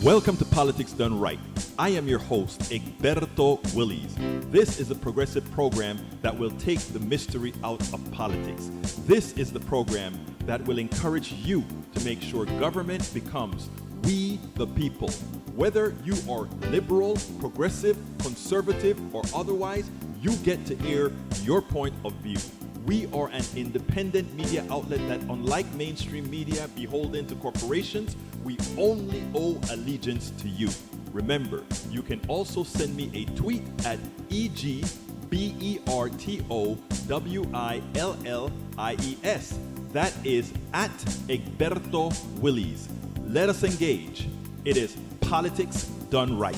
Welcome to Politics Done Right. I am your host, Egberto Willies. This is a progressive program that will take the mystery out of politics. This is the program that will encourage you to make sure government becomes we the people. Whether you are liberal, progressive, conservative, or otherwise, you get to air your point of view. We are an independent media outlet that, unlike mainstream media beholden to corporations, we only owe allegiance to you. Remember, you can also send me a tweet at EGBERTOWILLIES. That is at Egberto Willies. Let us engage. It is Politics Done Right.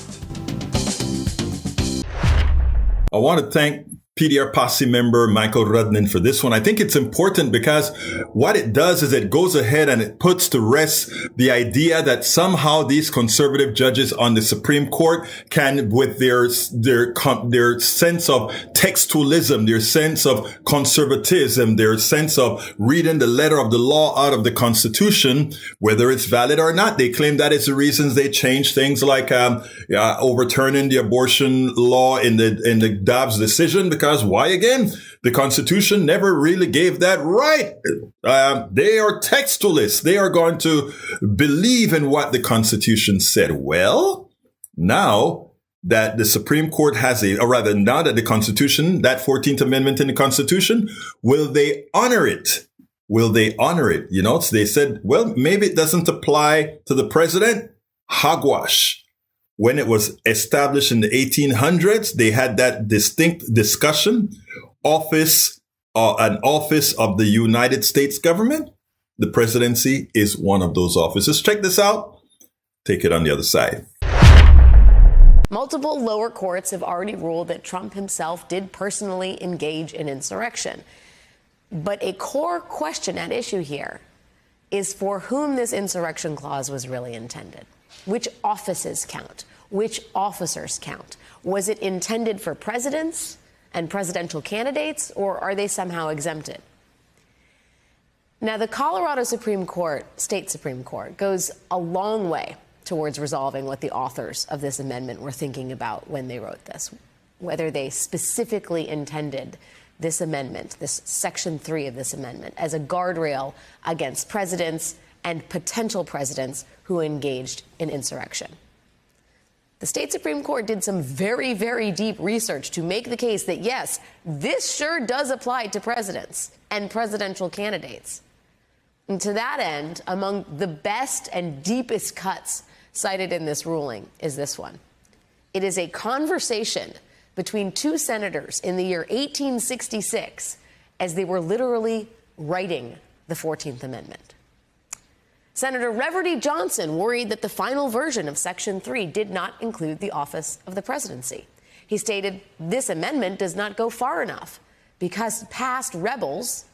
I want to thank PDR Posse member Michael Rudnin for this one. I think it's important because what it does is it goes ahead and it puts to rest the idea that somehow these conservative judges on the Supreme Court can, with their sense of textualism, their sense of conservatism, their sense of reading the letter of the law out of the Constitution, whether it's valid or not. They claim that is the reasons they changed things like overturning the abortion law in the Dobbs decision. Because why again? The Constitution never really gave that right. They are textualists. They are going to believe in what the Constitution said. Well, now that the Supreme Court has now that the Constitution, that 14th Amendment in the Constitution, will they honor it? Will they honor it? You know, so they said, well, maybe it doesn't apply to the president. Hogwash. When it was established in the 1800s, they had that distinct discussion. An office of the United States government. The presidency is one of those offices. Check this out. Take it on the other side. Multiple lower courts have already ruled that Trump himself did personally engage in insurrection. But a core question at issue here is for whom this insurrection clause was really intended. Which offices count? Which officers count? Was it intended for presidents and presidential candidates, or are they somehow exempted? Now, the Colorado Supreme Court, state Supreme Court, goes a long way towards resolving what the authors of this amendment were thinking about when they wrote this, whether they specifically intended this amendment, this Section 3 of this amendment, as a guardrail against presidents and potential presidents who engaged in insurrection. The state Supreme Court did some very, very deep research to make the case that, yes, this sure does apply to presidents and presidential candidates. And to that end, among the best and deepest cuts cited in this ruling is this one. It is a conversation between two senators in the year 1866 as they were literally writing the 14th Amendment. Senator Reverdy Johnson worried that the final version of Section 3 did not include the office of the presidency. He stated this amendment does not go far enough because past rebels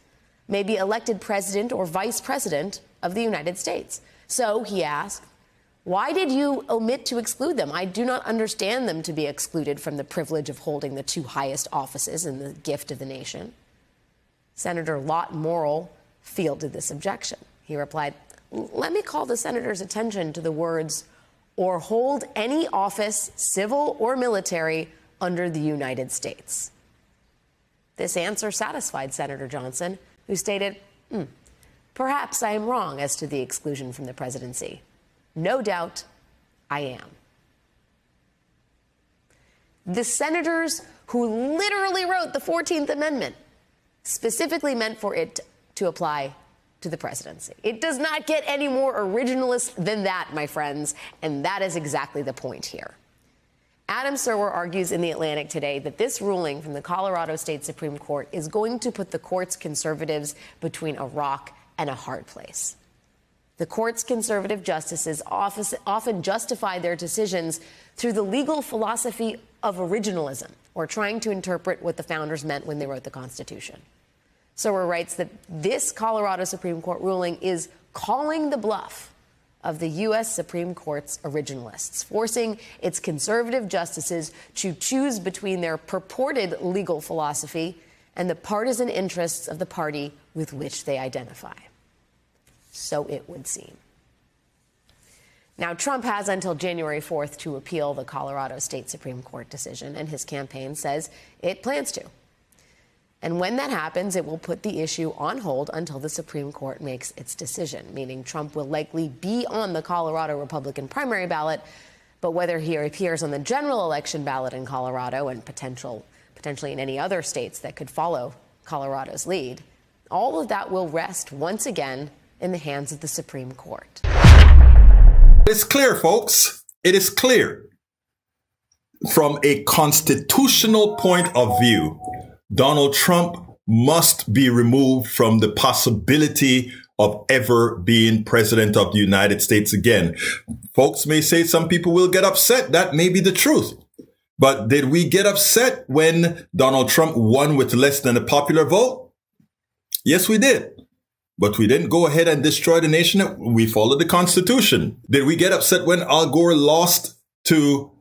may be elected president or vice president of the United States. So he asked, why did you omit to exclude them? I do not understand them to be excluded from the privilege of holding the two highest offices in the gift of the nation. Senator Lott Morrill fielded this objection. He replied, let me call the senator's attention to the words, or hold any office, civil or military, under the United States. This answer satisfied Senator Johnson, who stated, perhaps I am wrong as to the exclusion from the presidency. No doubt I am. The senators who literally wrote the 14th Amendment specifically meant for it to apply to the presidency. It does not get any more originalist than that, my friends, and that is exactly the point here. Adam Serwer argues in The Atlantic today that this ruling from the Colorado State Supreme Court is going to put the court's conservatives between a rock and a hard place. The court's conservative justices often justify their decisions through the legal philosophy of originalism, or trying to interpret what the founders meant when they wrote the Constitution. Serwer writes that this Colorado Supreme Court ruling is calling the bluff of the U.S. Supreme Court's originalists, forcing its conservative justices to choose between their purported legal philosophy and the partisan interests of the party with which they identify. So it would seem. Now, Trump has until January 4th to appeal the Colorado State Supreme Court decision, and his campaign says it plans to. And when that happens, it will put the issue on hold until the Supreme Court makes its decision, meaning Trump will likely be on the Colorado Republican primary ballot, but whether he appears on the general election ballot in Colorado and potentially in any other states that could follow Colorado's lead, all of that will rest once again in the hands of the Supreme Court. It's clear, folks. It is clear. From a constitutional point of view, Donald Trump must be removed from the possibility of ever being president of the United States again. Folks may say some people will get upset. That may be the truth. But did we get upset when Donald Trump won with less than a popular vote? Yes, we did. But we didn't go ahead and destroy the nation. We followed the Constitution. Did we get upset when Al Gore lost to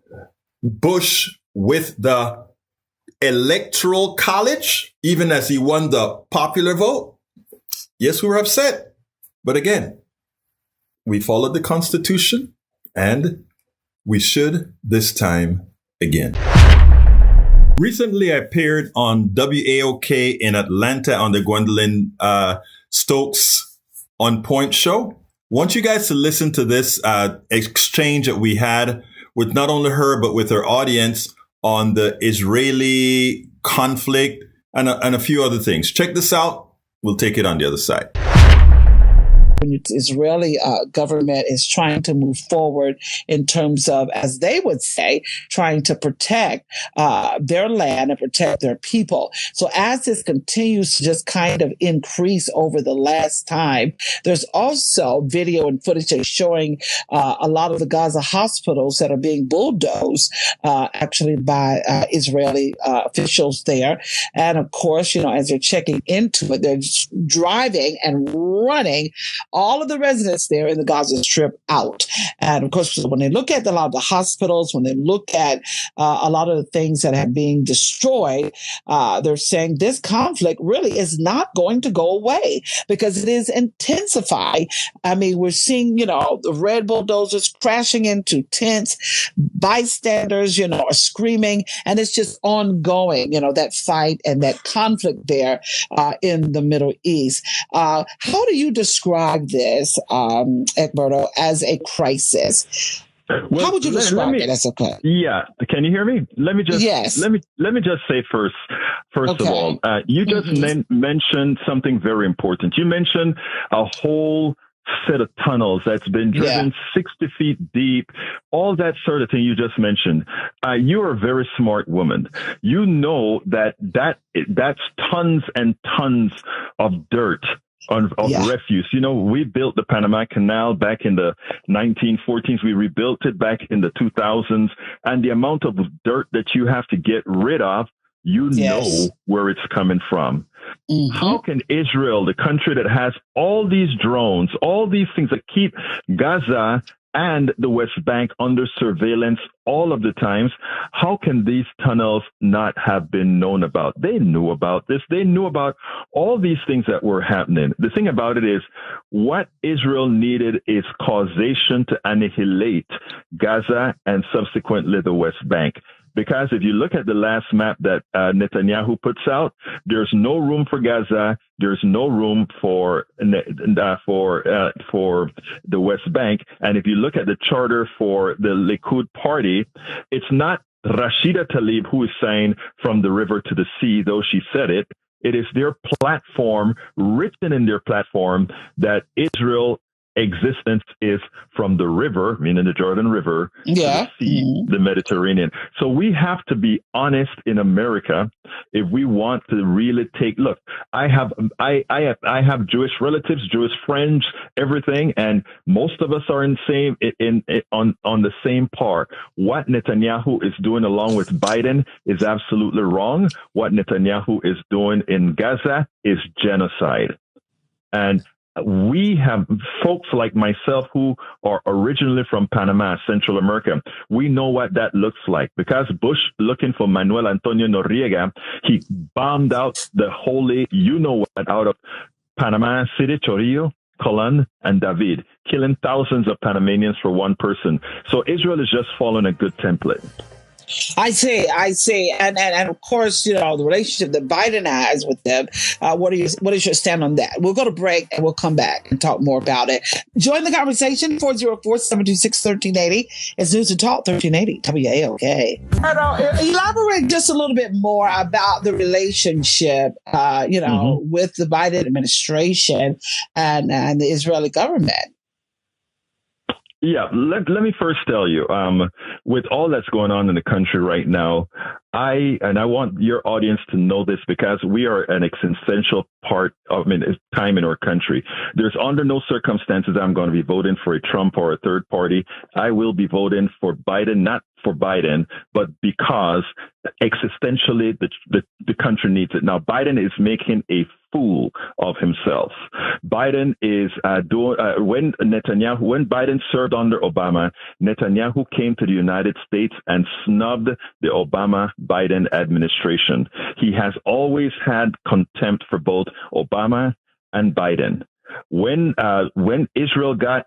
Bush with the Electoral College, even as he won the popular vote? Yes, we were upset. But again, we followed the Constitution, and we should this time again. Recently, I appeared on WAOK in Atlanta on the Gwendolyn Stokes On Point show. I want you guys to listen to this exchange that we had with not only her, but with her audience on the Israeli conflict and a few other things. Check this out. We'll take it on the other side. When the Israeli government is trying to move forward in terms of, as they would say, trying to protect their land and protect their people. So as this continues to just kind of increase over the last time, there's also video and footage that's showing a lot of the Gaza hospitals that are being bulldozed actually by Israeli officials there. And of course, you know, as they're checking into it, they're just driving and running all of the residents there in the Gaza Strip out. And of course, when they look at a lot of the hospitals, when they look at a lot of the things that are being destroyed, they're saying this conflict really is not going to go away because it is intensifying. I mean, we're seeing, you know, the red bulldozers crashing into tents, bystanders, you know, are screaming, and it's just ongoing, you know, that fight and that conflict there in the Middle East. How do you describe this, Egberto, as a crisis? Well, how would you describe it? That's okay. Yeah, can you hear me? Let me just let me just say first of all, you just mentioned something very important. You mentioned a whole set of tunnels that's been driven 60 feet deep, all that sort of thing you just mentioned. You're a very smart woman. You know that's tons and tons of dirt. Of refuse. You know, we built the Panama Canal back in the 1940s. We rebuilt it back in the 2000s. And the amount of dirt that you have to get rid of, you know where it's coming from. How can Israel, the country that has all these drones, all these things that keep Gaza and the West Bank under surveillance all of the times, how can these tunnels not have been known about? They knew about this. They knew about all these things that were happening. The thing about it is what Israel needed is causation to annihilate Gaza and subsequently the West Bank. Because if you look at the last map that Netanyahu puts out, there's no room for Gaza. There's no room for the West Bank. And if you look at the charter for the Likud party, it's not Rashida Tlaib who is saying from the river to the sea, though she said it. It is their platform, written in their platform, that Israel existence is from the river, meaning the Jordan River, to the sea, the Mediterranean. So we have to be honest in America if we want to really take. Look, I have Jewish relatives, Jewish friends, everything, and most of us are on the same par. What Netanyahu is doing along with Biden is absolutely wrong. What Netanyahu is doing in Gaza is genocide, and we have folks like myself who are originally from Panama, Central America. We know what that looks like because Bush, looking for Manuel Antonio Noriega, he bombed out the holy, you know what, out of Panama City, Chorillo. Golan and David, killing thousands of Panamanians for one person. So Israel is just following a good template. I see. And of course, the relationship that Biden has with them. What is your stand on that? We'll go to break and we'll come back and talk more about it. Join the conversation, 404-726-1380. It's News and Talk 1380 WAOK. Elaborate just a little bit more about the relationship, with the Biden administration and the Israeli government. Yeah, let me first tell you, with all that's going on in the country right now, I want your audience to know this because we are an essential part of time in our country. There's under no circumstances I'm going to be voting for a Trump or a third party. I will be voting for Biden, not for Biden, but because existentially the country needs it. Now, Biden is making a fool of himself. Biden is when Biden served under Obama, Netanyahu came to the United States and snubbed the Obama-Biden administration. He has always had contempt for both Obama and Biden. When Israel got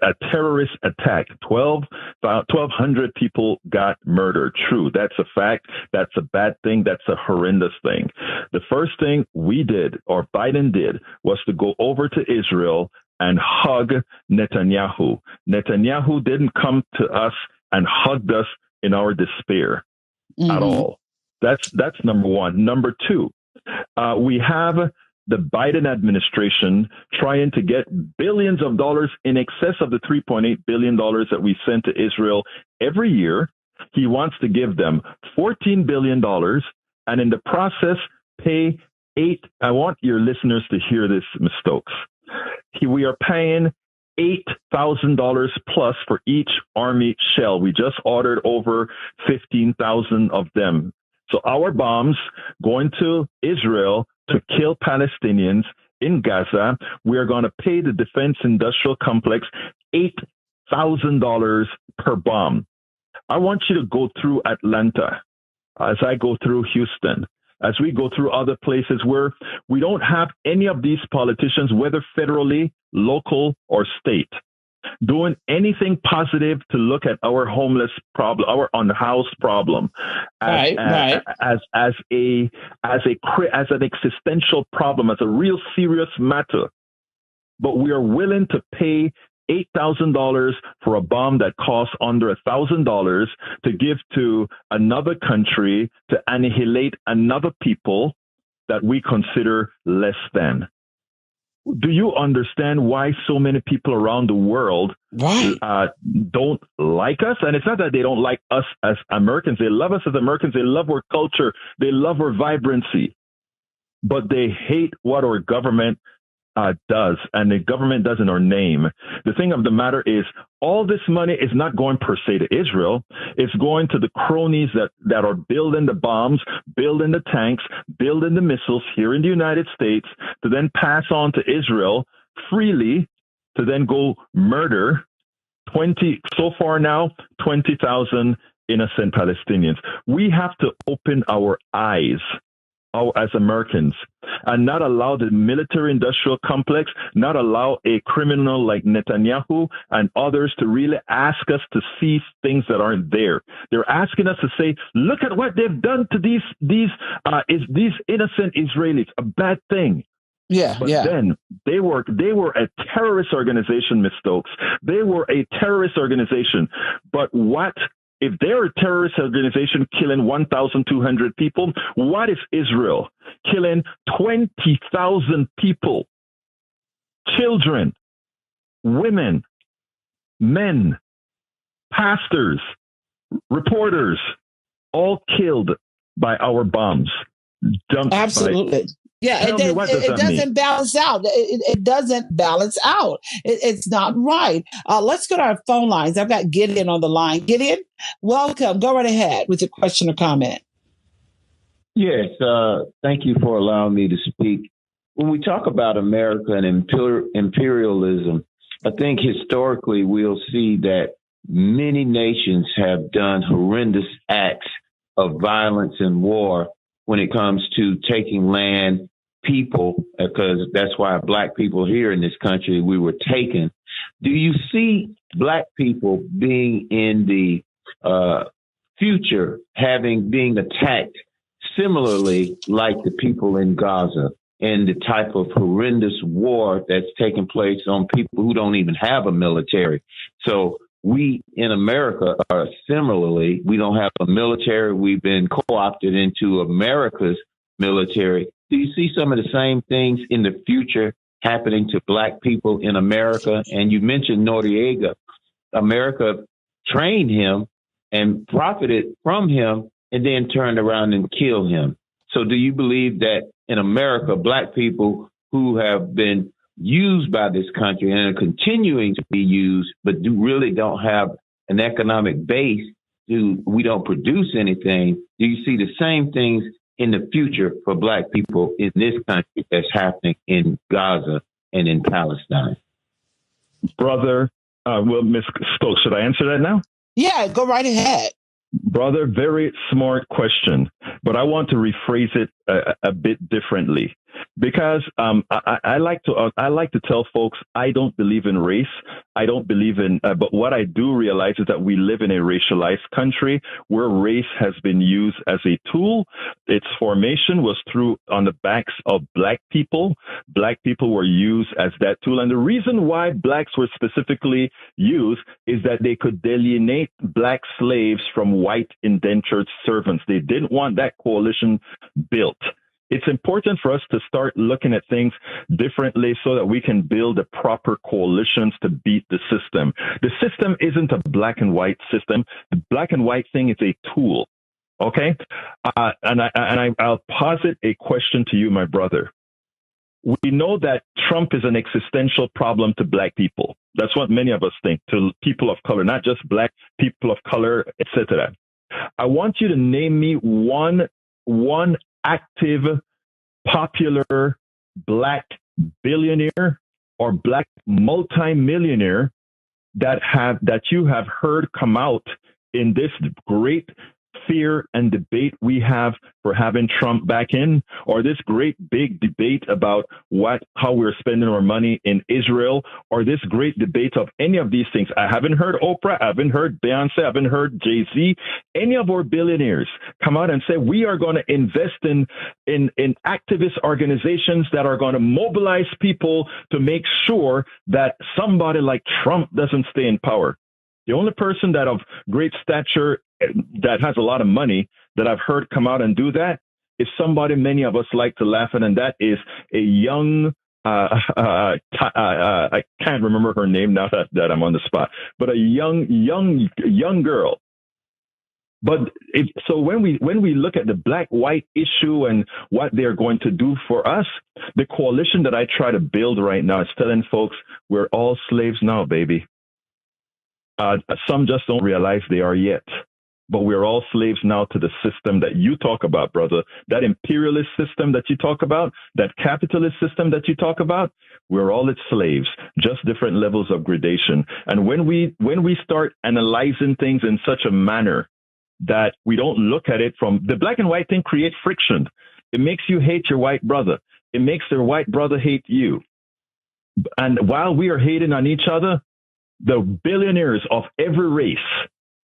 a terrorist attack, 1,200 people got murdered. True, that's a fact. That's a bad thing. That's a horrendous thing. The first thing we did, or Biden did, was to go over to Israel and hug Netanyahu. Netanyahu didn't come to us and hugged us in our despair at all. That's number one. Number two, we have the Biden administration trying to get billions of dollars in excess of the $3.8 billion that we send to Israel every year. He wants to give them $14 billion and in the process pay I want your listeners to hear this, Ms. Stokes. We are paying $8,000 plus for each Army shell. We just ordered over 15,000 of them. So our bombs going to Israel to kill Palestinians in Gaza, we are going to pay the defense industrial complex $8,000 per bomb. I want you to go through Atlanta as I go through Houston, as we go through other places where we don't have any of these politicians, whether federally, local, or state, doing anything positive to look at our homeless problem, our unhoused problem, as an existential problem, as a real serious matter. But we are willing to pay $8,000 for a bomb that costs under $1,000 to give to another country to annihilate another people that we consider less than. Do you understand why so many people around the world don't like us? And it's not that they don't like us as Americans. They love us as Americans. They love our culture. They love our vibrancy. But they hate what our government does, and the government does in our name. The thing of the matter is, all this money is not going per se to Israel. It's going to the cronies that are building the bombs, building the tanks, building the missiles here in the United States to then pass on to Israel freely to then go murder 20,000 innocent Palestinians. We have to open our eyes as Americans and not allow the military industrial complex, not allow a criminal like Netanyahu and others to really ask us to see things that aren't there. They're asking us to say, look at what they've done to these innocent Israelis, a bad thing. But then they were a terrorist organization, Ms. Stokes. They were a terrorist organization. But what if they're a terrorist organization killing 1,200 people, what if Israel killing 20,000 people, children, women, men, pastors, reporters, all killed by our bombs? Absolutely. It doesn't balance out. It doesn't balance out. It's not right. Let's go to our phone lines. I've got Gideon on the line. Gideon, welcome. Go right ahead with your question or comment. Yes, thank you for allowing me to speak. When we talk about America and imperialism, I think historically we'll see that many nations have done horrendous acts of violence and war when it comes to taking land people, because that's why Black people here in this country, we were taken. Do you see Black people being in the future being attacked similarly like the people in Gaza and the type of horrendous war that's taking place on people who don't even have a military? So we in America are similarly, we don't have a military. We've been co-opted into America's military. Do you see some of the same things in the future happening to Black people in America? And you mentioned Noriega. America trained him and profited from him and then turned around and killed him. So do you believe that in America, Black people who have been used by this country and are continuing to be used, but really don't have an economic base, we don't produce anything? Do you see the same things in the future for Black people in this country that's happening in Gaza and in Palestine? Brother, Ms. Stokes, should I answer that now? Yeah, go right ahead. Brother, very smart question, but I want to rephrase it a bit differently, because I like to tell folks I don't believe in race. I don't believe in, but what I do realize is that we live in a racialized country where race has been used as a tool. Its formation was on the backs of Black people. Black people were used as that tool. And the reason why Blacks were specifically used is that they could delineate Black slaves from white indentured servants. They didn't want that coalition built. It's important for us to start looking at things differently so that we can build the proper coalitions to beat the system. The system isn't a black and white system. The black and white thing is a tool. Okay? I'll posit a question to you, my brother. We know that Trump is an existential problem to Black people. That's what many of us think, to people of color, not just Black people of color, etc. I want you to name me one active, popular Black billionaire or Black multimillionaire that you have heard come out in this great fear and debate we have for having Trump back in, or this great big debate about how we're spending our money in Israel, or this great debate of any of these things. I haven't heard Oprah, I haven't heard Beyonce, I haven't heard Jay-Z, any of our billionaires come out and say we are going to invest in activist organizations that are going to mobilize people to make sure that somebody like Trump doesn't stay in power. The only person that of great stature that has a lot of money that I've heard come out and do that is somebody many of us like to laugh at, and that is a young, I can't remember her name now that I'm on the spot, but a young girl. But when we look at the black-white issue and what they're going to do for us, the coalition that I try to build right now is telling folks we're all slaves now, baby. Some just don't realize they are yet. But we're all slaves now to the system that you talk about, brother. That imperialist system that you talk about, that capitalist system that you talk about, we're all its slaves, just different levels of gradation. And when we start analyzing things in such a manner that we don't look at it from the black and white thing, create friction. It makes you hate your white brother. It makes their white brother hate you. And while we are hating on each other, the billionaires of every race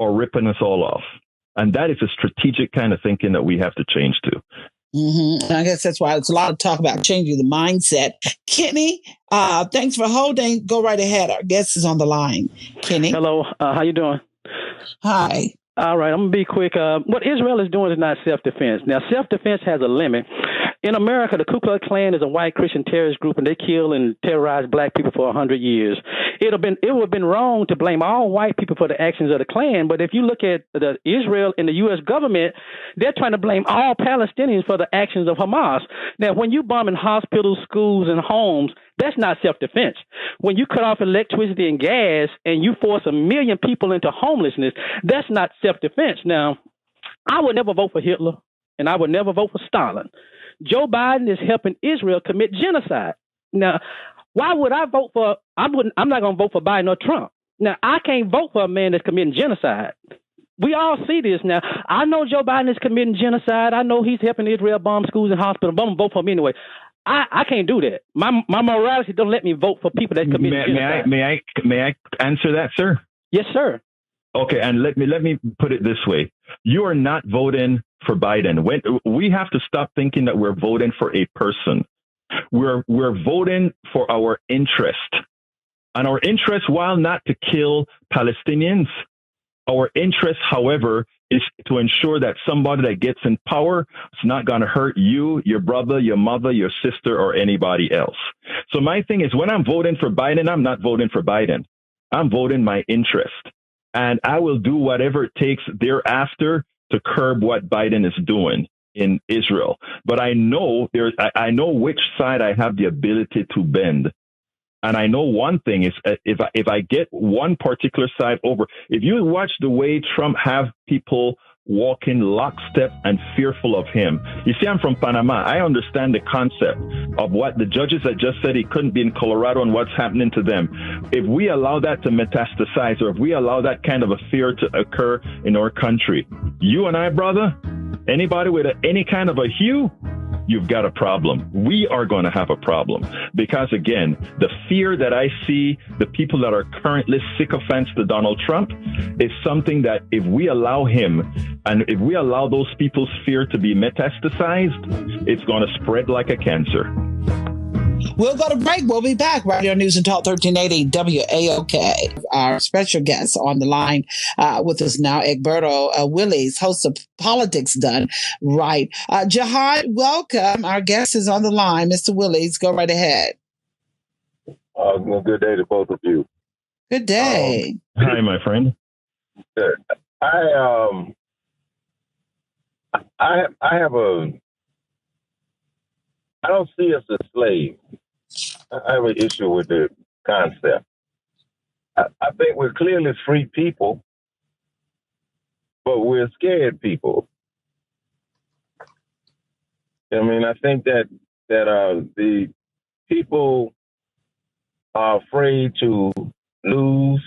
are ripping us all off. And that is a strategic kind of thinking that we have to change to. Mm-hmm. I guess that's why it's a lot of talk about changing the mindset. Kenny, thanks for holding. Go right ahead. Our guest is on the line. Kenny. Hello. How you doing? Hi. All right. I'm going to be quick. What Israel is doing is not self-defense. Now, self-defense has a limit. In America, the Ku Klux Klan is a white Christian terrorist group, and they kill and terrorize black people for 100 years. It would have been wrong to blame all white people for the actions of the Klan. But if you look at the Israel and the U.S. government, they're trying to blame all Palestinians for the actions of Hamas. Now, when you bomb in hospitals, schools, and homes, that's not self-defense. When you cut off electricity and gas and you force 1 million people into homelessness, that's not self-defense. Now, I would never vote for Hitler, and I would never vote for Stalin. Joe Biden is helping Israel commit genocide. Now, why would I vote for? I'm not going to vote for Biden or Trump. Now, I can't vote for a man that's committing genocide. We all see this now. I know Joe Biden is committing genocide. I know he's helping Israel bomb schools and hospitals. But I'm going to vote for him anyway. I can't do that. My morality don't let me vote for people that commit genocide. May I answer that, sir? Yes, sir. Okay, and let me put it this way: you are not voting for Biden. We have to stop thinking that we're voting for a person. We're voting for our interest, and our interest, while not to kill Palestinians, our interest, however, is to ensure that somebody that gets in power is not going to hurt you, your brother, your mother, your sister, or anybody else. So my thing is, when I'm voting for Biden, I'm not voting for Biden. I'm voting my interest. And I will do whatever it takes thereafter to curb what Biden is doing in Israel. But I know I know which side I have the ability to bend. And I know one thing is if I get one particular side over, if you watch the way Trump have people walking lockstep and fearful of him. You see, I'm from Panama. I understand the concept of what the judges that just said he couldn't be in Colorado and what's happening to them. If we allow that to metastasize, or if we allow that kind of a fear to occur in our country, you and I, brother, anybody with any kind of a hue, you've got a problem. We are going to have a problem because, again, the fear that I see, the people that are currently sycophants to Donald Trump, is something that if we allow him and if we allow those people's fear to be metastasized, it's going to spread like a cancer. We'll go to break. We'll be back. Radio News and Talk 1380 WAOK. Our special guest on the line with us now, Egberto Willies, host of Politics Done Right. Jihad, welcome. Our guest is on the line. Mr. Willies, go right ahead. Good day to both of you. Good day. Hi, my friend. I don't see us as slaves. I have an issue with the concept. I think we're clearly free people, but we're scared people. I mean, I think that the people are afraid to lose.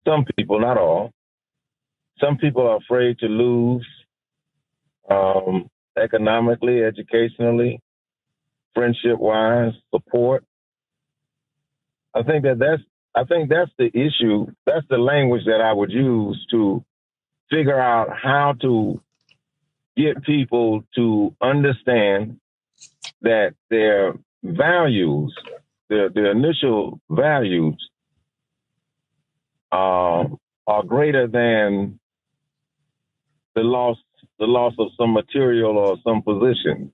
Some people, not all. Some people are afraid to lose economically, educationally, friendship-wise, support. I think that's the issue. That's the language that I would use to figure out how to get people to understand that their values, their initial values, are greater than the loss of some material or some position.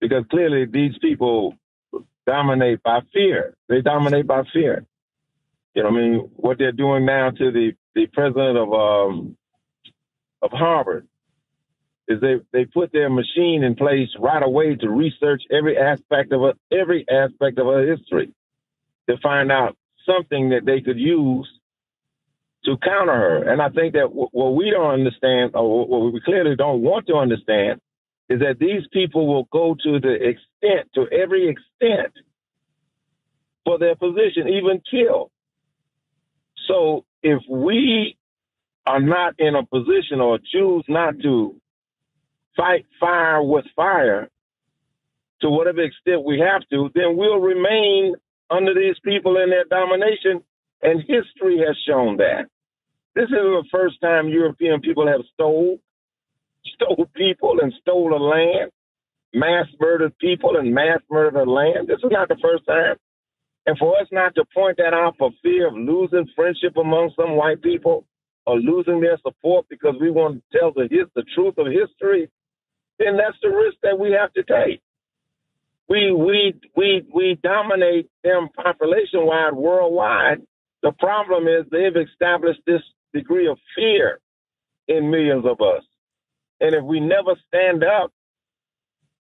Because clearly these people dominate by fear. They dominate by fear. You know what I mean? What they're doing now to the president of Harvard is they put their machine in place right away to research every aspect of her history to find out something that they could use to counter her. And I think that what we don't understand, or what we clearly don't want to understand, is that these people will go to every extent for their position, even kill. So if we are not in a position or choose not to fight fire with fire to whatever extent we have to, then we'll remain under these people in their domination. And history has shown that. This isn't the first time European people have stole people and stole a land, mass murdered people and mass murdered a land. This is not the first time. And for us not to point that out for fear of losing friendship among some white people or losing their support because we want to tell the truth of history, then that's the risk that we have to take. We dominate them population-wide, worldwide. The problem is they've established this degree of fear in millions of us. And if we never stand up,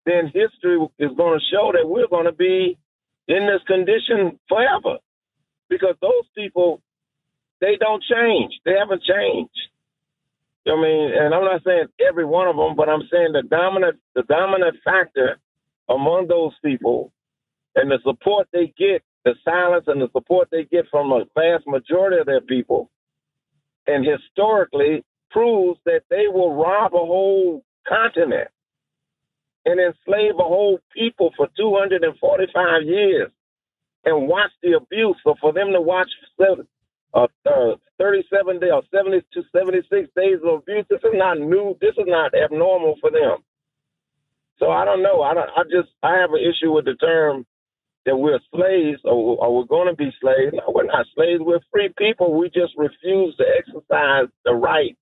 then history is going to show that we're going to be in this condition forever. Because those people, they don't change. They haven't changed. I mean, and I'm not saying every one of them, but I'm saying the dominant factor among those people and the support they get, the silence and the support they get from a vast majority of their people, and historically proves that they will rob a whole continent and enslave a whole people for 245 years and watch the abuse. So for them to watch 37 days or 70 to 76 days of abuse, this is not new. This is not abnormal for them. So I don't know. I have an issue with the term that we're slaves or we're going to be slaves. No, we're not slaves. We're free people. We just refuse to exercise the rights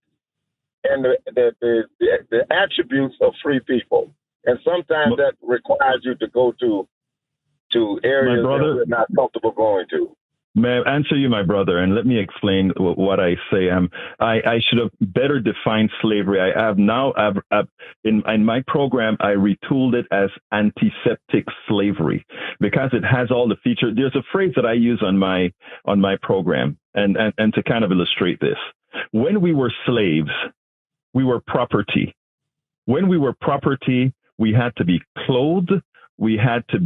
and the attributes of free people. And sometimes that requires you to go to areas that we're not comfortable going to. May I answer you, my brother, and let me explain what I say. I should have better defined slavery. In my program, I retooled it as antiseptic slavery because it has all the features. There's a phrase that I use on my program, and to kind of illustrate this. When we were slaves, we were property. When we were property, we had to be clothed. They had to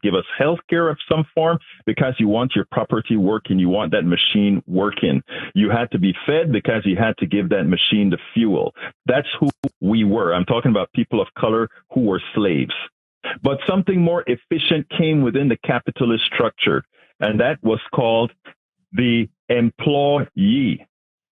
give us health care of some form because you want your property working. You want that machine working. You had to be fed because you had to give that machine the fuel. That's who we were. I'm talking about people of color who were slaves. But something more efficient came within the capitalist structure, and that was called the employee.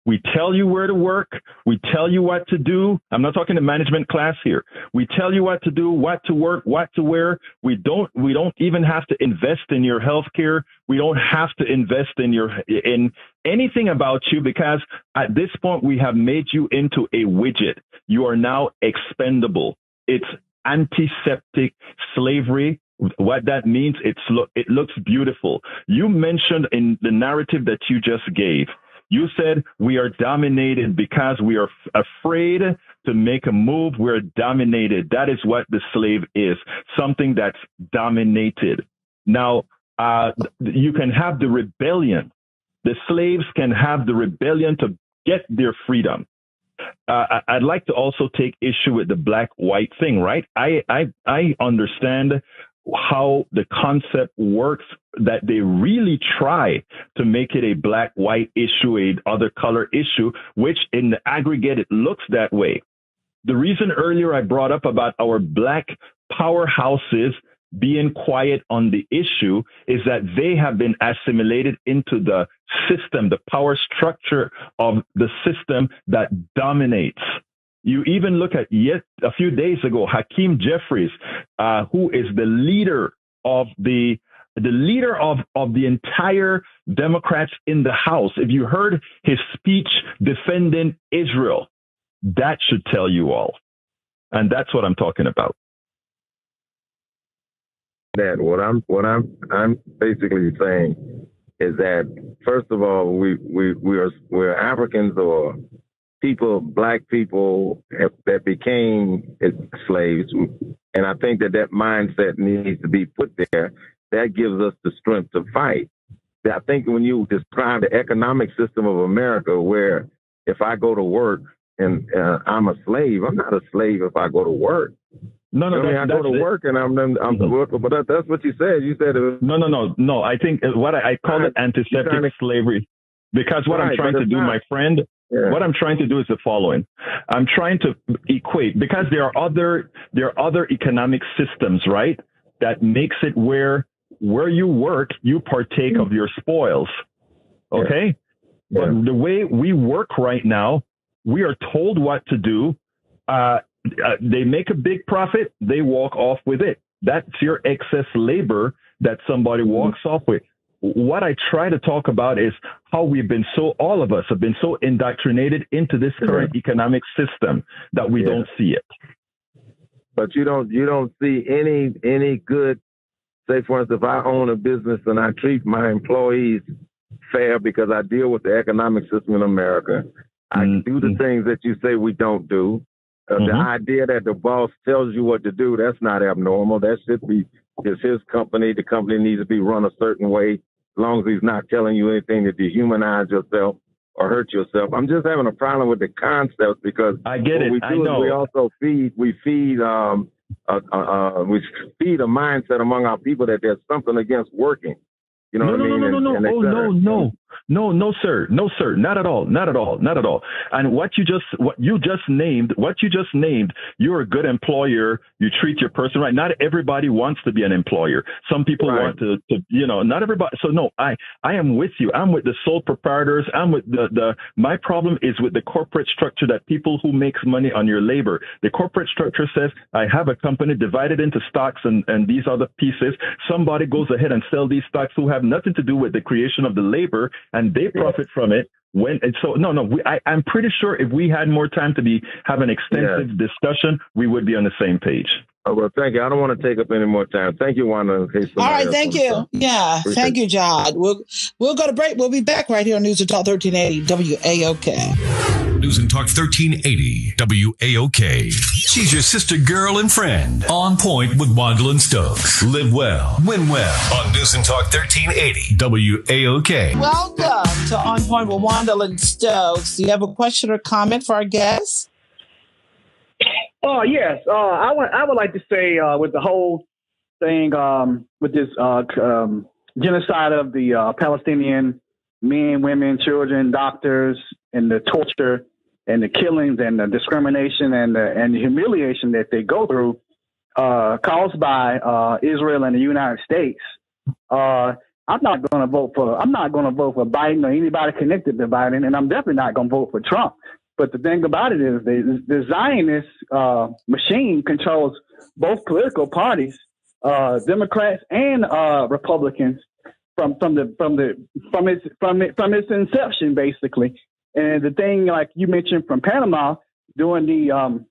We tell you where to work. We tell you what to do. I'm not talking to management class here. We tell you what to do, what to work, what to wear. We don't even have to invest in your health care. We don't have to invest in anything about you because at this point we have made you into a widget. You are now expendable. It's antiseptic slavery. What that means, it looks beautiful. You mentioned in the narrative that you just gave, you said we are dominated because we are afraid to make a move. We're dominated. That is what the slave is, something that's dominated. Now, you can have the rebellion. The slaves can have the rebellion to get their freedom. I'd like to also take issue with the black-white thing, right? I understand how the concept works, that they really try to make it a black-white issue, a other color issue, which in the aggregate, it looks that way. The reason earlier I brought up about our black powerhouses being quiet on the issue is that they have been assimilated into the system, the power structure of the system that dominates. You even look at a few days ago, Hakeem Jeffries, who is the leader of the entire Democrats in the House. If you heard his speech defending Israel, that should tell you all. And that's what I'm talking about. That what I'm basically saying is that first of all, we're Africans or people, black people that became slaves, and I think that mindset needs to be put there. That gives us the strength to fight. I think when you describe the economic system of America, where if I go to work and I'm a slave, I'm not a slave if I go to work. No, I go to work and I'm but that's what you said. You said it was, no. I think what I call it antiseptic slavery, because what I'm trying to do, my friend. Yeah. What I'm trying to do is the following. I'm trying to equate, because there are other economic systems, right, that makes it where you work, you partake of your spoils. Okay? Yeah. But the way we work right now, we are told what to do. They make a big profit, they walk off with it. That's your excess labor that somebody walks off with. What I try to talk about is how all of us have been so indoctrinated into this current economic system that we don't see it. But you don't see any good, say for instance, if I own a business and I treat my employees fair because I deal with the economic system in America, I do the things that you say we don't do. The idea that the boss tells you what to do, that's not abnormal. That should be, it's his company. The company needs to be run a certain way, as long as he's not telling you anything to dehumanize yourself or hurt yourself. I'm just having a problem with the concepts, because I get it. We also feed a mindset among our people that there's something against working. You know what I mean? No, sir. No, sir. Not at all. Not at all. Not at all. And what you just named, you're a good employer. You treat your person right. Not everybody wants to be an employer. Some people want to, not everybody. So no, I am with you. I'm with the sole proprietors. I'm with my problem is with the corporate structure, that people who makes money on your labor. The corporate structure says, I have a company divided into stocks and these other pieces. Somebody goes ahead and sell these stocks who have nothing to do with the creation of the labor, and they profit from it. I'm pretty sure if we had more time to have an extensive discussion, we would be on the same page. Oh, well, thank you. I don't want to take up any more time. Thank you, Wanda. All right, thank you. Yeah, thank you, John. We'll go to break. We'll be back right here on News and Talk 1380 WAOK. News and Talk 1380 WAOK. She's your sister, girl, and friend. On point with Wanda and Stokes. Live well, win well. On News and Talk 1380 WAOK. Welcome to On Point with Wanda and Stokes. Do you have a question or comment for our guests? Oh, yes. I would like to say with the whole thing with this genocide of the Palestinian men, women, children, doctors, and the torture and the killings and the discrimination and the humiliation that they go through caused by Israel and the United States. I'm not going to vote for Biden or anybody connected to Biden, and I'm definitely not going to vote for Trump. But the thing about it is the Zionist machine controls both political parties, Democrats and Republicans, from its inception, basically. And the thing, like you mentioned from Panama, during the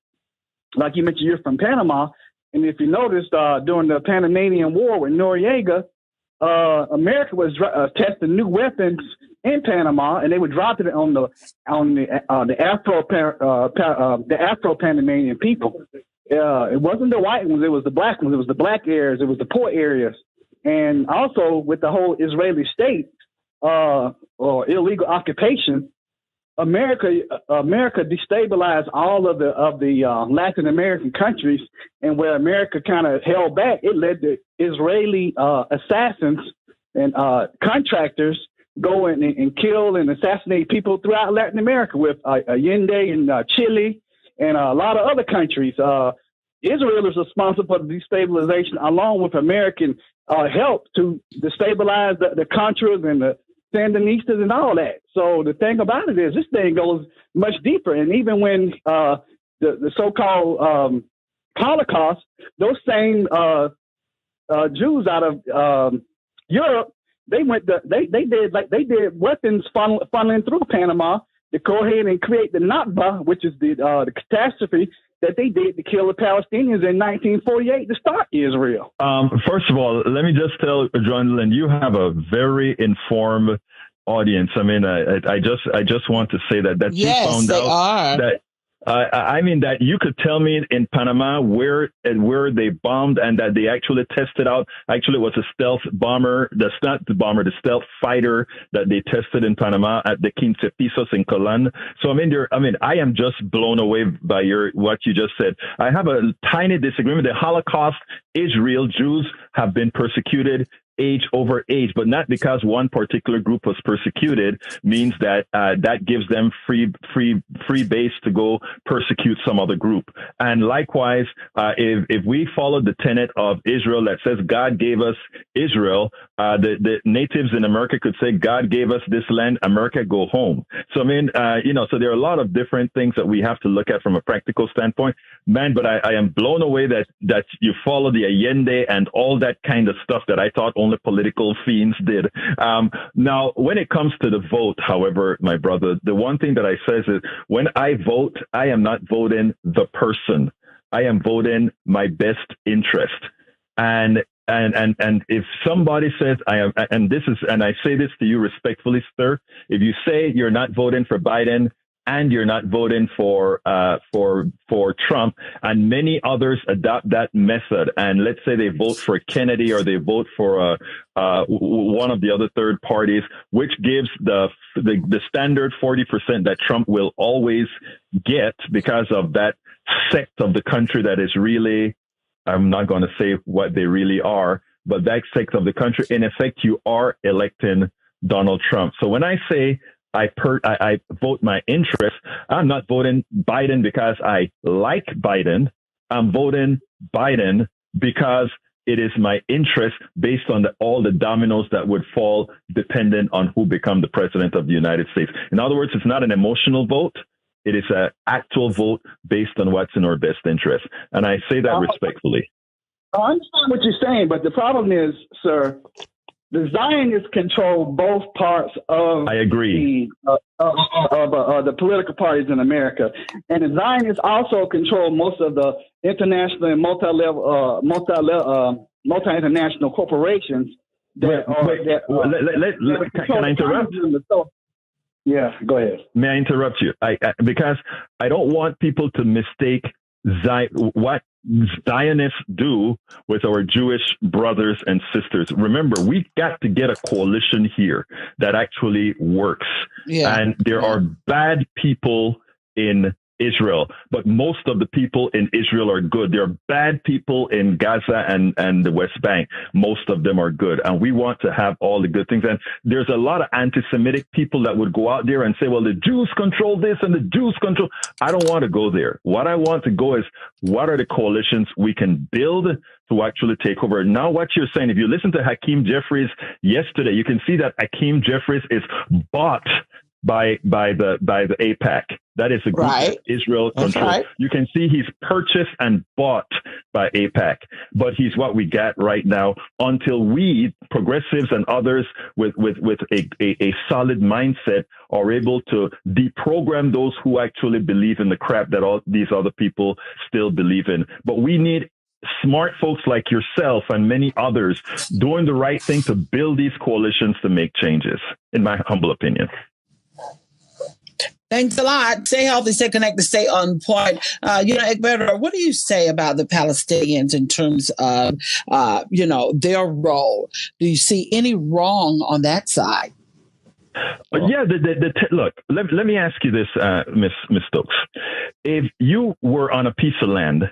you're from Panama, and if you noticed during the Panamanian War with Noriega, America was testing new weapons in Panama, and they would drop it on the Afro-Panamanian people. It wasn't the white ones; it was the black ones. It was the black areas. It was the poor areas, and also with the whole Israeli state or illegal occupation, America destabilized all of the Latin American countries, and where America kind of held back, it led to Israeli assassins and contractors go in and kill and assassinate people throughout Latin America, with Allende in Chile and a lot of other countries. Israel is responsible for the destabilization, along with American help to destabilize the Contras and the Sandinistas and all that. So the thing about it is this thing goes much deeper. And even when the so-called Holocaust, those same Jews out of Europe, they did weapons funneling through Panama to go ahead and create the Nakba, which is the catastrophe that they did to kill the Palestinians in 1948 to start Israel. First of all, let me just tell John Lynn, you have a very informed audience. I mean, I just want to say that you found out that. I mean that you could tell me in Panama where they bombed and that they actually tested out. Actually, it was a stealth bomber. That's not the bomber, the stealth fighter that they tested in Panama at the Quince Pisos in Colón. So I am just blown away by what you just said. I have a tiny disagreement. The Holocaust is real. Jews have been persecuted age over age, but not because one particular group was persecuted means that that gives them free base to go persecute some other group. And likewise, if we follow the tenet of Israel that says God gave us Israel, the natives in America could say God gave us this land, America, go home. So so there are a lot of different things that we have to look at from a practical standpoint, man. But I am blown away that you follow the Allende and all that kind of stuff that I thought only political fiends did. Now, when it comes to the vote, however, my brother, the one thing that I say is when I vote, I am not voting the person. I am voting my best interest. And if somebody says I am, and I say this to you respectfully, sir, if you say you're not voting for Biden and you're not voting for Trump, and many others adopt that method, and let's say they vote for Kennedy or they vote for one of the other third parties, which gives the standard 40% that Trump will always get because of that sect of the country that is really, I'm not going to say what they really are, but that sect of the country, in effect, you are electing Donald Trump. So when I say I vote my interest, I'm not voting Biden because I like Biden. I'm voting Biden because it is my interest based on all the dominoes that would fall dependent on who become the president of the United States. In other words, it's not an emotional vote. It is an actual vote based on what's in our best interest. And I say that respectfully. I understand what you're saying, but the problem is, sir, the Zionists control both parts of I agree. The political parties in America. And the Zionists also control most of the international and multi-international corporations that can I interrupt? Yeah, go ahead. May I interrupt you? Because I don't want people to mistake what Zionists do with our Jewish brothers and sisters. Remember, we got to get a coalition here that actually works. Yeah. And there are bad people in Israel, but most of the people in Israel are good. There are bad people in Gaza and the West Bank. Most of them are good. And we want to have all the good things. And there's a lot of anti-Semitic people that would go out there and say, well, the Jews control this and the Jews control. I don't want to go there. What I want to go is, what are the coalitions we can build to actually take over? Now, what you're saying, if you listen to Hakeem Jeffries yesterday, you can see that Hakeem Jeffries is bought by the AIPAC. That is a group that Israel controls. Right. You can see he's purchased and bought by AIPAC, but he's what we got right now until we, progressives and others with a solid mindset, are able to deprogram those who actually believe in the crap that all these other people still believe in. But we need smart folks like yourself and many others doing the right thing to build these coalitions to make changes, in my humble opinion. Thanks a lot. Stay healthy, stay connected, stay on point. Egberto, what do you say about the Palestinians in terms of, their role? Do you see any wrong on that side? Yeah, look, let me ask you this, Miss Stokes. If you were on a piece of land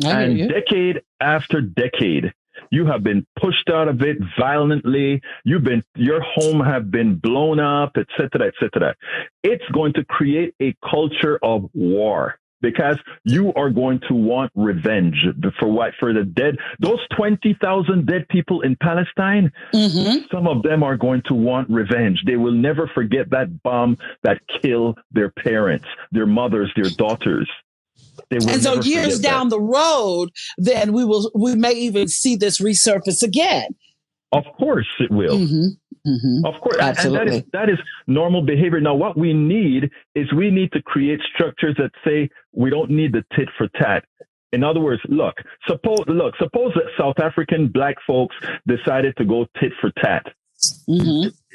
and decade after decade, you have been pushed out of it violently. Your home have been blown up, et cetera, et cetera. It's going to create a culture of war because you are going to want revenge for the dead. Those 20,000 dead people in Palestine, some of them are going to want revenge. They will never forget that bomb that killed their parents, their mothers, their daughters. And so years down the road, then we may even see this resurface again. Of course it will. Of course. Absolutely. And that is normal behavior. Now, what we need is to create structures that say we don't need the tit for tat. In other words, suppose that South African black folks decided to go tit for tat.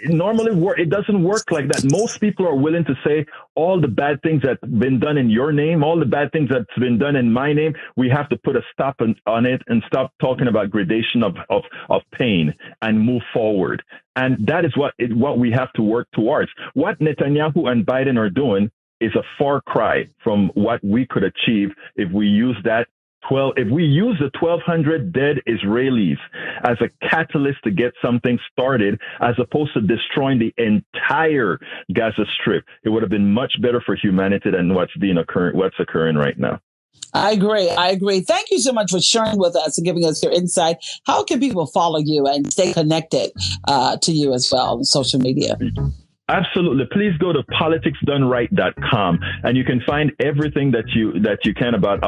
Normally, it doesn't work like that. Most people are willing to say all the bad things that's been done in your name, all the bad things that's been done in my name. We have to put a stop on it and stop talking about gradation of pain and move forward. And that is what we have to work towards. What Netanyahu and Biden are doing is a far cry from what we could achieve if we use the 1,200 dead Israelis as a catalyst to get something started, as opposed to destroying the entire Gaza Strip. It would have been much better for humanity than what's occurring right now. I agree. Thank you so much for sharing with us and giving us your insight. How can people follow you and stay connected to you as well on social media? Absolutely. Please go to politicsdoneright.com and you can find everything that you can about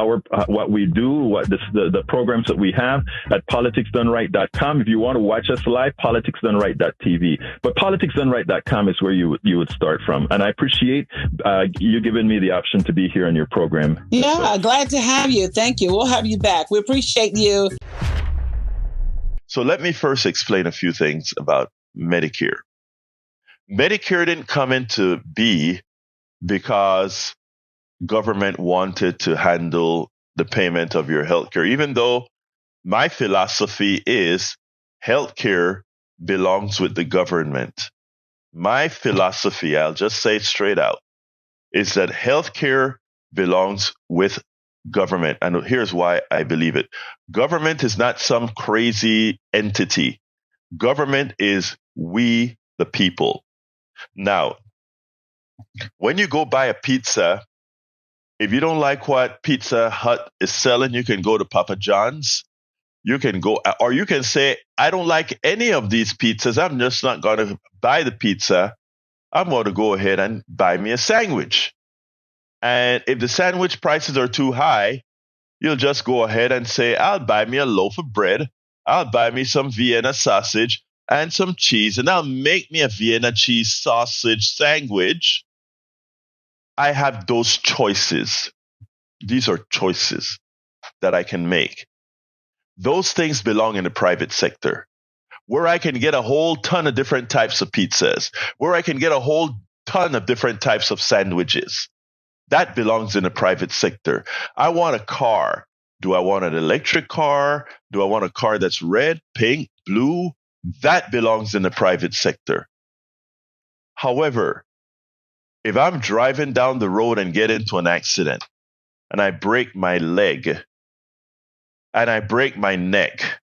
what we do, the programs that we have at politicsdoneright.com. If you want to watch us live, politicsdoneright.tv. But politicsdoneright.com is where you would start from. And I appreciate you giving me the option to be here on your program. Yeah, glad to have you. Thank you. We'll have you back. We appreciate you. So let me first explain a few things about Medicare. Medicare didn't come into be because government wanted to handle the payment of your healthcare, even though my philosophy is healthcare belongs with the government. My philosophy, I'll just say it straight out, is that healthcare belongs with government. And here's why I believe it. Government is not some crazy entity. Government is we, the people. Now, when you go buy a pizza, if you don't like what Pizza Hut is selling, you can go to Papa John's. You can go, or you can say, I don't like any of these pizzas. I'm just not going to buy the pizza. I'm going to go ahead and buy me a sandwich. And if the sandwich prices are too high, you'll just go ahead and say, I'll buy me a loaf of bread. I'll buy me some Vienna sausage and some cheese, and I'll make me a Vienna cheese sausage sandwich. I have those choices. These are choices that I can make. Those things belong in the private sector, where I can get a whole ton of different types of pizzas, where I can get a whole ton of different types of sandwiches. That belongs in the private sector. I want a car. Do I want an electric car? Do I want a car that's red, pink, blue? That belongs in the private sector. However, if I'm driving down the road and get into an accident and I break my leg and I break my neck,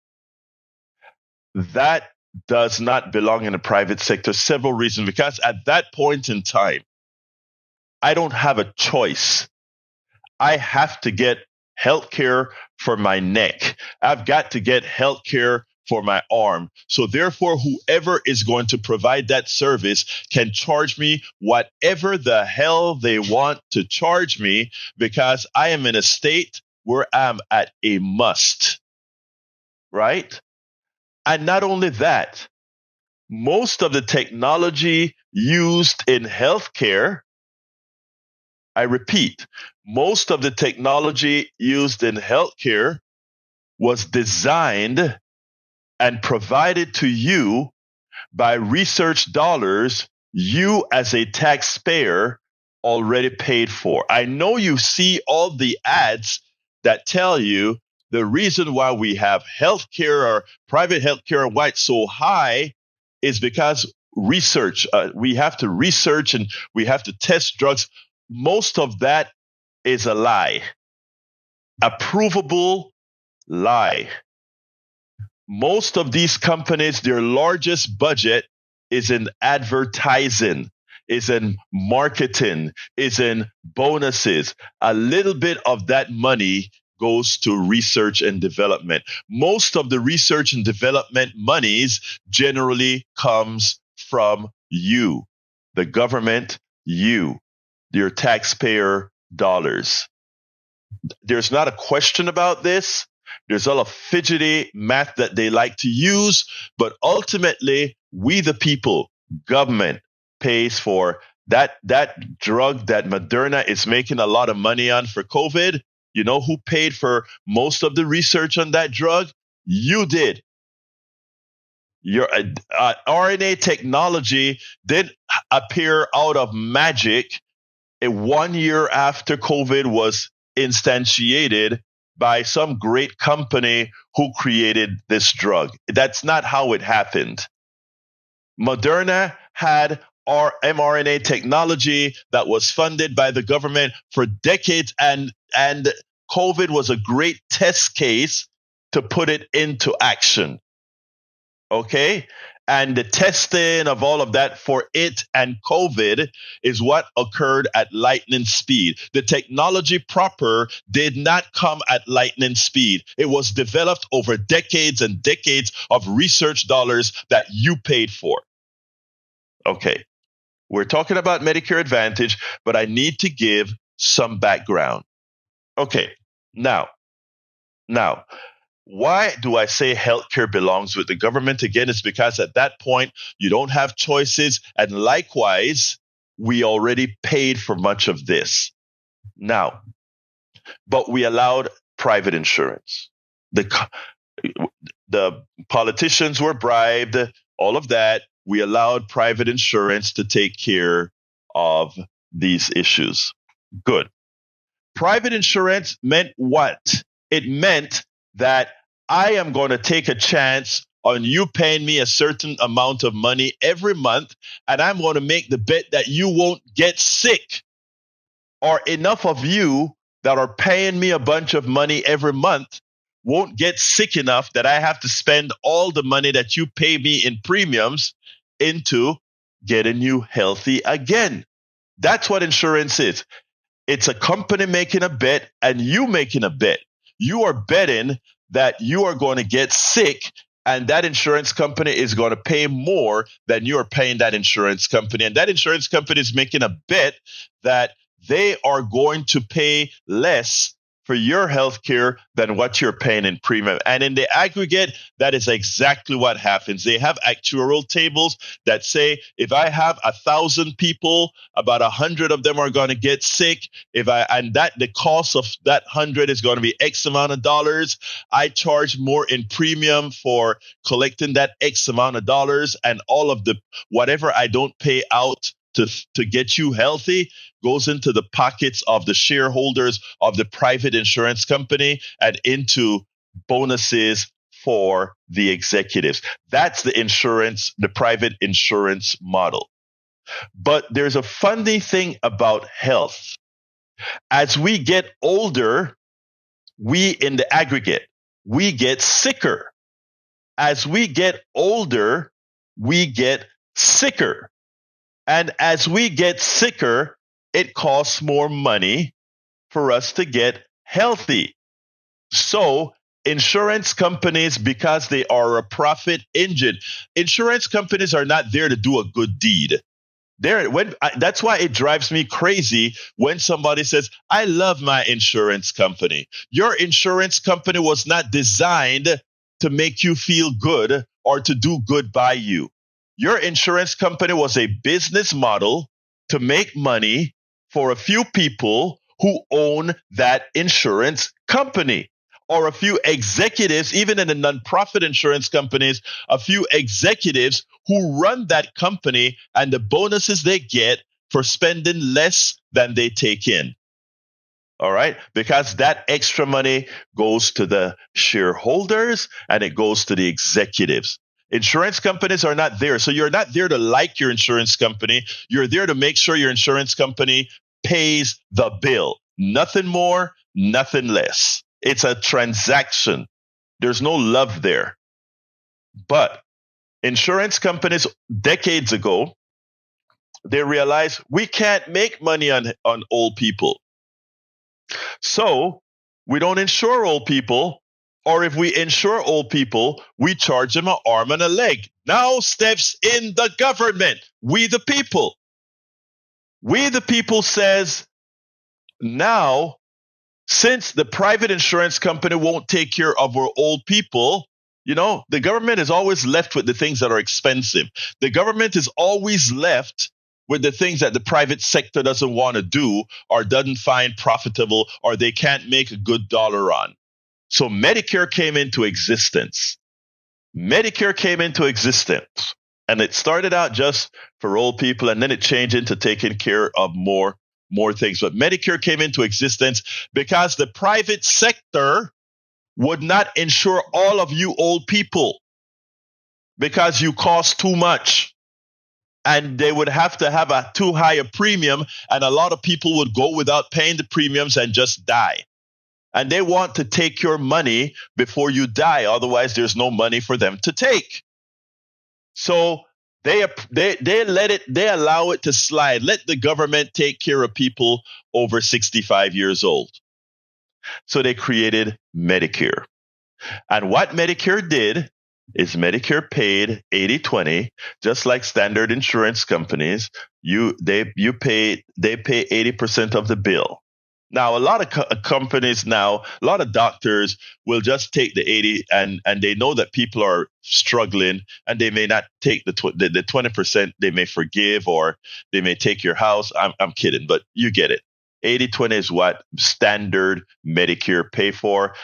that does not belong in the private sector. Several reasons. Because at that point in time, I don't have a choice. I have to get health care for my neck. I've got to get health care for my arm. So therefore, whoever is going to provide that service can charge me whatever the hell they want to charge me, because I am in a state where I'm at a must, right? And not only that, most of the technology used in healthcare, I repeat, most of the technology used in healthcare was designed and provided to you by research dollars you as a taxpayer already paid for. I know you see all the ads that tell you the reason why we have healthcare or private healthcare white so high is because research. We have to research and we have to test drugs. Most of that is a lie, a provable lie. Most of these companies, their largest budget is in advertising, is in marketing, is in bonuses. A little bit of that money goes to research and development. Most of the research and development monies generally comes from you, the government, you, your taxpayer dollars. There's not a question about this. There's all a fidgety math that they like to use, but ultimately, we the people, government, pays for that drug that Moderna is making a lot of money on for COVID. You know who paid for most of the research on that drug? You did. Your RNA technology didn't appear out of magic 1 year after COVID was instantiated by some great company who created this drug. That's not how it happened. Moderna had our mRNA technology that was funded by the government for decades, and COVID was a great test case to put it into action. Okay? And the testing of all of that for it and COVID is what occurred at lightning speed. The technology proper did not come at lightning speed. It was developed over decades and decades of research dollars that you paid for. Okay, we're talking about Medicare Advantage, but I need to give some background. Okay, now, why do I say healthcare belongs with the government? Again, it's because at that point, you don't have choices. And likewise, we already paid for much of this. Now, but we allowed private insurance. The politicians were bribed, all of that. We allowed private insurance to take care of these issues. Good. Private insurance meant what? It meant that I am going to take a chance on you paying me a certain amount of money every month, and I'm going to make the bet that you won't get sick, or enough of you that are paying me a bunch of money every month won't get sick enough that I have to spend all the money that you pay me in premiums into getting you healthy again. That's what insurance is. It's a company making a bet and you making a bet. You are betting that you are going to get sick, and that insurance company is going to pay more than you are paying that insurance company. And that insurance company is making a bet that they are going to pay less for your health care than what you're paying in premium. And in the aggregate, that is exactly what happens. They have actuarial tables that say, if I have 1,000 people, about 100 of them are going to get sick. The cost of that 100 is going to be X amount of dollars. I charge more in premium for collecting that X amount of dollars, and all of the whatever I don't pay out to get you healthy goes into the pockets of the shareholders of the private insurance company and into bonuses for the executives. That's the private insurance model. But there's a funny thing about health. As we get older, in the aggregate, we get sicker. As we get older, we get sicker. And as we get sicker, it costs more money for us to get healthy. So insurance companies, because they are a profit engine, insurance companies are not there to do a good deed. That's why it drives me crazy when somebody says, I love my insurance company. Your insurance company was not designed to make you feel good or to do good by you. Your insurance company was a business model to make money for a few people who own that insurance company, or a few executives, even in the nonprofit insurance companies, a few executives who run that company and the bonuses they get for spending less than they take in. All right? Because that extra money goes to the shareholders and it goes to the executives. Insurance companies are not there. So you're not there to like your insurance company. You're there to make sure your insurance company pays the bill. Nothing more, nothing less. It's a transaction. There's no love there. But insurance companies decades ago, they realized we can't make money on old people. So we don't insure old people. Or if we insure old people, we charge them an arm and a leg. Now steps in the government. We the people. We the people says, now, since the private insurance company won't take care of our old people, the government is always left with the things that are expensive. The government is always left with the things that the private sector doesn't want to do or doesn't find profitable or they can't make a good dollar on. So Medicare came into existence. Medicare came into existence, and it started out just for old people, and then it changed into taking care of more things. But Medicare came into existence because the private sector would not insure all of you old people because you cost too much. And they would have to have a too high a premium, and a lot of people would go without paying the premiums and just die. And they want to take your money before you die. Otherwise, there's no money for them to take. So they allow it to slide. Let the government take care of people over 65 years old. So they created Medicare. And what Medicare did is Medicare paid 80-20, just like standard insurance companies. They pay 80% of the bill. Now, a lot of companies now, a lot of doctors will just take the 80 and they know that people are struggling and they may not take the 20%. They may forgive or they may take your house. I'm kidding, but you get it. 80-20 is what standard Medicare pay for.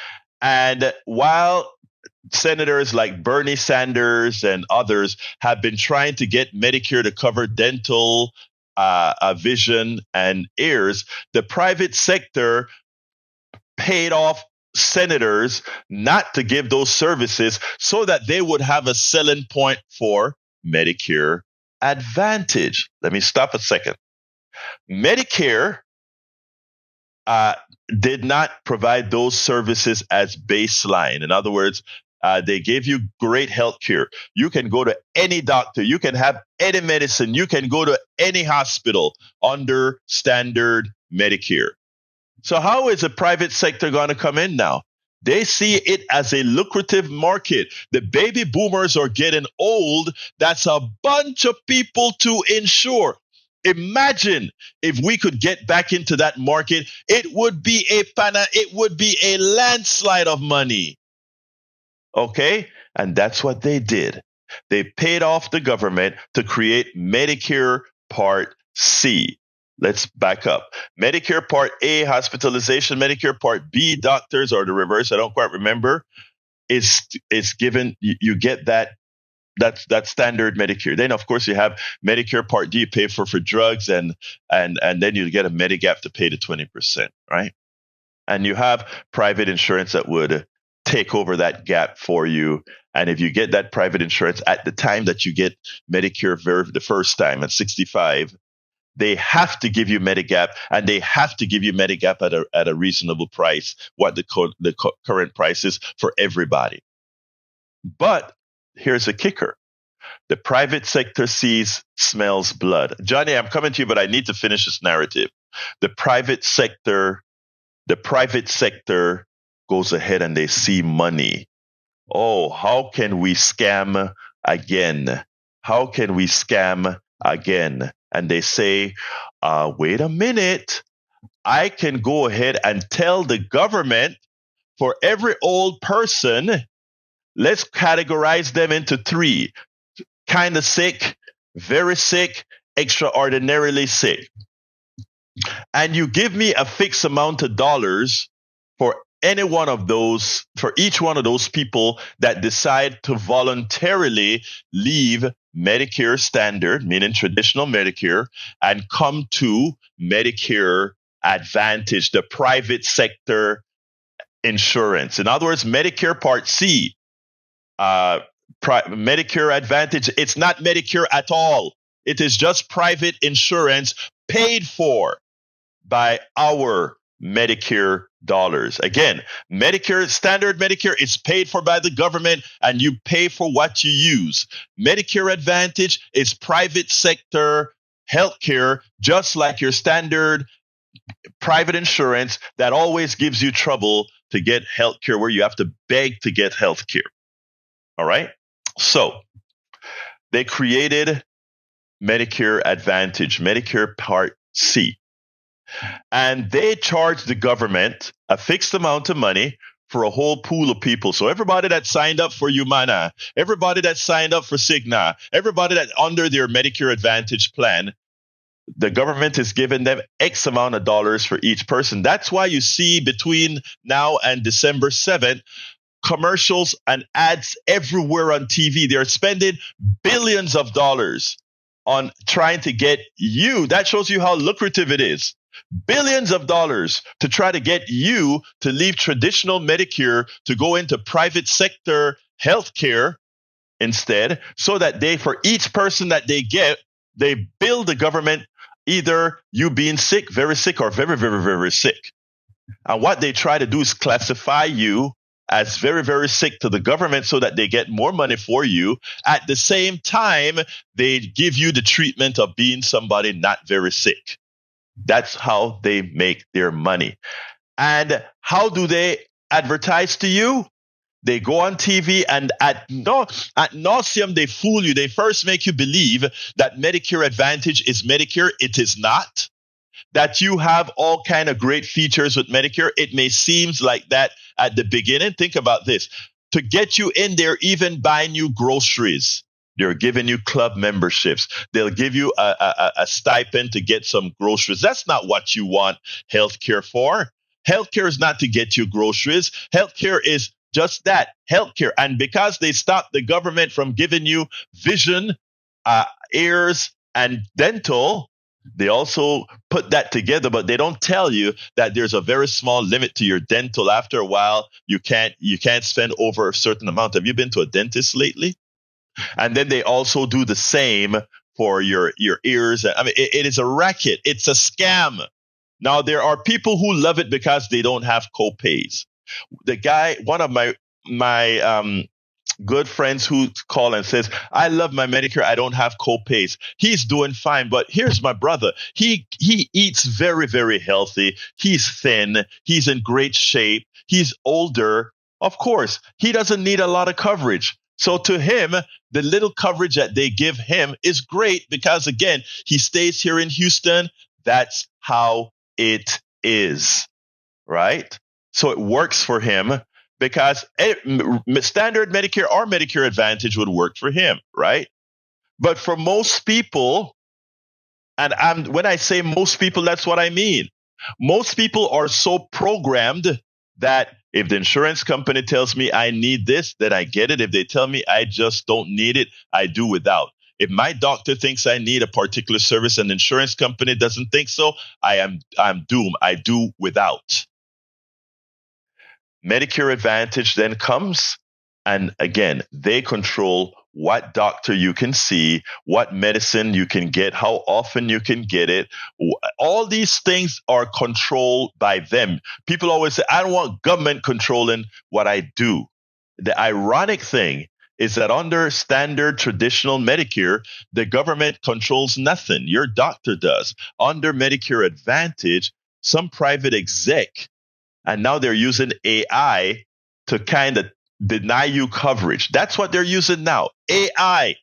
And while senators like Bernie Sanders and others have been trying to get Medicare to cover dental, vision, and ears, the private sector paid off senators not to give those services so that they would have a selling point for Medicare Advantage. Let me stop a second. Medicare did not provide those services as baseline. In other words, They gave you great health care. You can go to any doctor. You can have any medicine. You can go to any hospital under standard Medicare. So how is the private sector going to come in now? They see it as a lucrative market. The baby boomers are getting old. That's a bunch of people to insure. Imagine if we could get back into that market. It would be a landslide of money. Okay? And that's what they did. They paid off the government to create Medicare Part C. Let's back up. Medicare Part A, hospitalization. Medicare Part B, doctors, or the reverse, I don't quite remember, is given, you get that standard Medicare. Then, of course, you have Medicare Part D, you pay for drugs, and then you get a Medigap to pay the 20%, right? And you have private insurance that would take over that gap for you. And if you get that private insurance at the time that you get Medicare the first time at 65, they have to give you Medigap, and they have to give you Medigap at a reasonable price, what the current price is for everybody. But here's the kicker. The private sector smells blood. Johnny, I'm coming to you, but I need to finish this narrative. The private sector goes ahead and they see money. Oh, how can we scam again? How can we scam again? And they say, wait a minute, I can go ahead and tell the government for every old person, let's categorize them into 3. Kind of sick, very sick, extraordinarily sick. And you give me a fixed amount of dollars for any one of those, for each one of those people that decide to voluntarily leave Medicare standard, meaning traditional Medicare, and come to Medicare Advantage, the private sector insurance. In other words, Medicare Part C, Medicare Advantage, it's not Medicare at all. It is just private insurance paid for by our Medicare dollars. Again, Medicare, standard Medicare is paid for by the government, and you pay for what you use. Medicare Advantage is private sector healthcare, just like your standard private insurance that always gives you trouble to get healthcare, where you have to beg to get healthcare. All right? So they created Medicare Advantage, Medicare Part C. And they charged the government a fixed amount of money for a whole pool of people. So everybody that signed up for Humana, everybody that signed up for Cigna, everybody that under their Medicare Advantage plan, the government is giving them X amount of dollars for each person. That's why you see between now and December 7th, commercials and ads everywhere on TV. They're spending billions of dollars on trying to get you. That shows you how lucrative it is. Billions of dollars to try to get you to leave traditional Medicare to go into private sector healthcare instead, so that they, for each person that they get, they bill the government either you being sick, very sick, or very, very, very sick. And what they try to do is classify you as very, very sick to the government so that they get more money for you. At the same time, they give you the treatment of being somebody not very sick. That's how they make their money. And how do they advertise to you? They go on TV and ad nauseum, they fool you. They first make you believe that Medicare Advantage is Medicare. It is not. That you have all kind of great features with Medicare. It may seem like that at the beginning. Think about this. To get you in there, even buying you groceries, they're giving you club memberships. They'll give you a stipend to get some groceries. That's not what you want healthcare for. Healthcare is not to get you groceries. Healthcare is just that, healthcare. And because they stopped the government from giving you vision, ears, and dental, they also put that together, but they don't tell you that there's a very small limit to your dental. After a while, you can't spend over a certain amount. Have you been to a dentist lately? And then they also do the same for your ears. I mean, it is a racket. It's a scam. Now, there are people who love it because they don't have co-pays. The guy, one of my good friends who call and says, I love my Medicare. I don't have co-pays. He's doing fine. But here's my brother. He eats very, very healthy. He's thin. He's in great shape. He's older. Of course, he doesn't need a lot of coverage. So to him, the little coverage that they give him is great because, again, he stays here in Houston. That's how it is, right? So it works for him. Because standard Medicare or Medicare Advantage would work for him, right? But for most people, and when I say most people, that's what I mean. Most people are so programmed that if the insurance company tells me I need this, then I get it. If they tell me I just don't need it, I do without. If my doctor thinks I need a particular service and the insurance company doesn't think so, I'm doomed. I do without. Medicare Advantage then comes, and again, they control what doctor you can see, what medicine you can get, how often you can get it. All these things are controlled by them. People always say, I don't want government controlling what I do. The ironic thing is that under standard traditional Medicare, the government controls nothing. Your doctor does. Under Medicare Advantage, some private exec, and now they're using AI to kind of deny you coverage. That's what they're using now. AI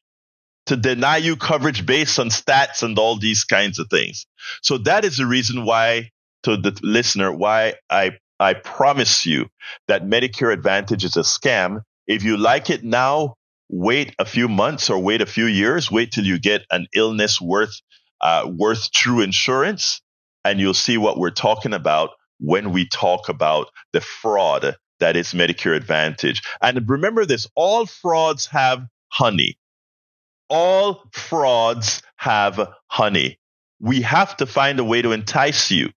to deny you coverage based on stats and all these kinds of things. So that is the reason why, to the listener, why I promise you that Medicare Advantage is a scam. If you like it now, wait a few months or wait a few years. Wait till you get an illness worth true insurance, and you'll see what we're talking about when we talk about the fraud that is Medicare Advantage. And remember this, all frauds have honey. All frauds have honey. We have to find a way to entice you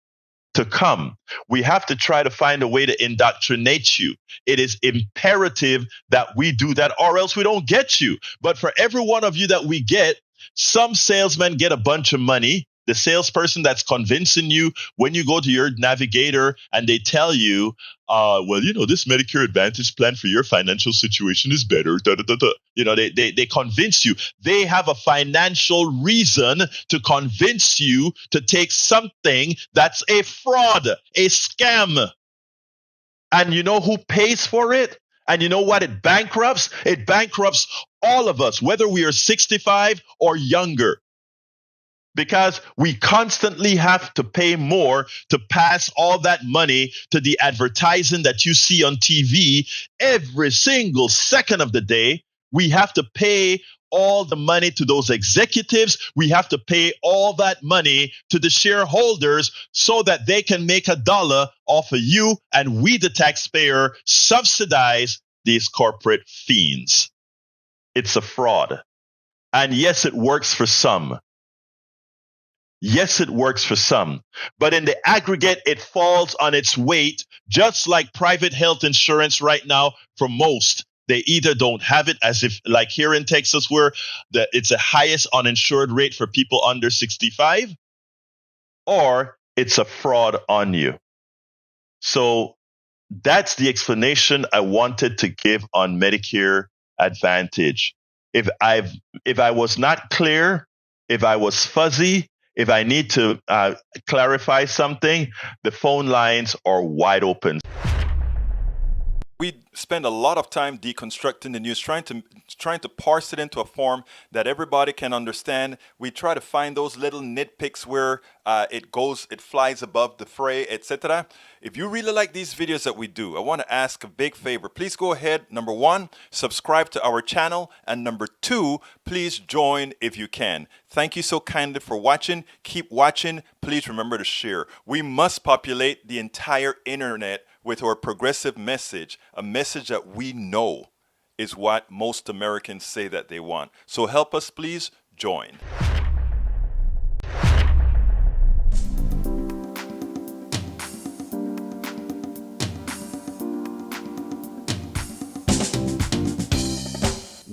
to come. We have to try to find a way to indoctrinate you. It is imperative that we do that, or else we don't get you. But for every one of you that we get, some salesmen get a bunch of money. The salesperson that's convincing you when you go to your navigator and they tell you, well, you know, this Medicare Advantage plan for your financial situation is better. Da, da, da, da. You know, they convince you. They have a financial reason to convince you to take something that's a fraud, a scam. And you know who pays for it? And you know what it bankrupts? It bankrupts all of us, whether we are 65 or younger. Because we constantly have to pay more to pass all that money to the advertising that you see on TV every single second of the day. We have to pay all the money to those executives. We have to pay all that money to the shareholders so that they can make $1 off of you, and we, the taxpayer, subsidize these corporate fiends. It's a fraud. And yes, it works for some. Yes, it works for some, but in the aggregate, it falls on its weight, just like private health insurance right now for most. They either don't have it, as if like here in Texas, where it's the highest uninsured rate for people under 65, or it's a fraud on you. So that's the explanation I wanted to give on Medicare Advantage. If I was not clear, if I was fuzzy, if I need to clarify something, the phone lines are wide open. We spend a lot of time deconstructing the news, trying to parse it into a form that everybody can understand. We try to find those little nitpicks where it flies above the fray, etc. If you really like these videos that we do, I want to ask a big favor. Please go ahead, number 1, subscribe to our channel, and number 2, please join if you can. Thank you so kindly for watching. Keep watching. Please remember to share. We must populate the entire internet with our progressive message, a message that we know is what most Americans say that they want. So help us, please join.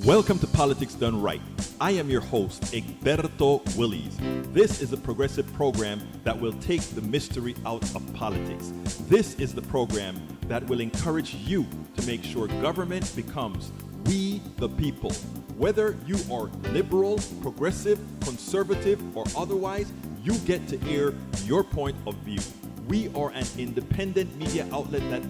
Welcome to Politics Done Right. I am your host, Egberto Willies. This is a progressive program that will take the mystery out of politics. This is the program that will encourage you to make sure government becomes we the people. Whether you are liberal, progressive, conservative, or otherwise, you get to air your point of view. We are an independent media outlet that